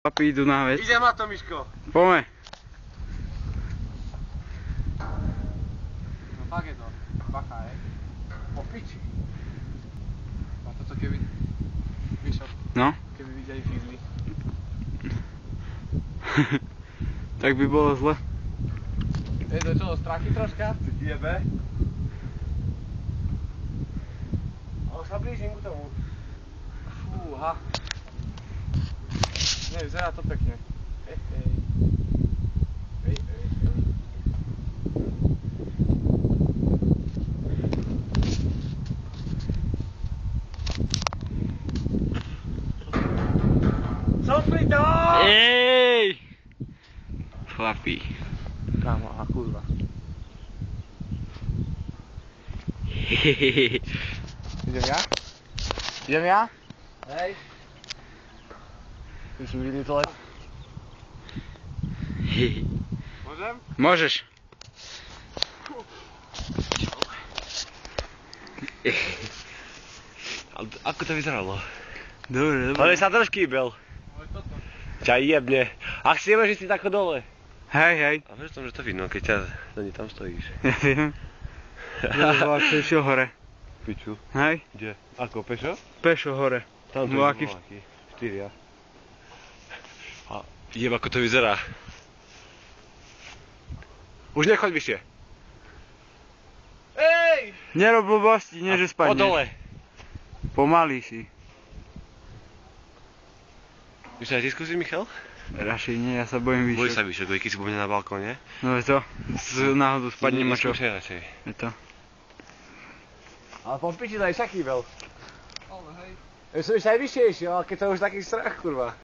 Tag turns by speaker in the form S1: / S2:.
S1: Papi idú na vec.
S2: Idem na to, Miško.
S1: Poďme.
S2: No fakt je to. Bacha, hej. Po piči. A toto keby... Vyšlo.
S1: No.
S2: Keby videli fízly.
S1: Tak by bolo zle.
S2: Je to čo, strachy troška? Ty jebe. A už sa blížim k tomu. Fúha. Nie, vyzerá to pekne. Hej, hej. Hej, hej, hej. Som pri tom!
S1: Ej! Chlapi.
S2: Kámo, a kurva. Idem ja? Idem ja? Hej. Ty si videli to let? Môžem?
S1: Môžeš.
S3: Ale ako to vyzeralo?
S1: Dobre, dobre.
S3: Ale sa drž kýbel. Ťa jebne. Ak si nemáš ísť tako dole.
S1: Hej, hej.
S3: A vieš tom, že to vidno, keď ťa tam stojíš.
S1: Ja viem. Zvlášť pešo hore.
S3: Piču.
S1: Hej?
S3: Kde? Ako, pešo?
S1: Pešo hore.
S3: Tam to
S1: Vlaky.
S3: je 4. A jeb, ako to vyzerá. Už nechoď vyššie.
S2: Ej!
S1: Nerob blbosti, nie že
S3: O
S1: spadneš.
S3: dole.
S1: Pomalý si.
S3: Víš, aj ty skúsiš, Michal?
S1: Radšej nie, ja sa bojím
S3: Boj
S1: vyššie.
S3: sa vyššie, keď si bojím na balkóne.
S1: No je to, náhodou spadnem a čo?
S3: Neskúšaj radšej.
S1: Je to.
S2: Ale po piči daj sa kýbel. Ale hej. Ja som ešte aj vyššie išiel, ale keď to už taký strach, kurva.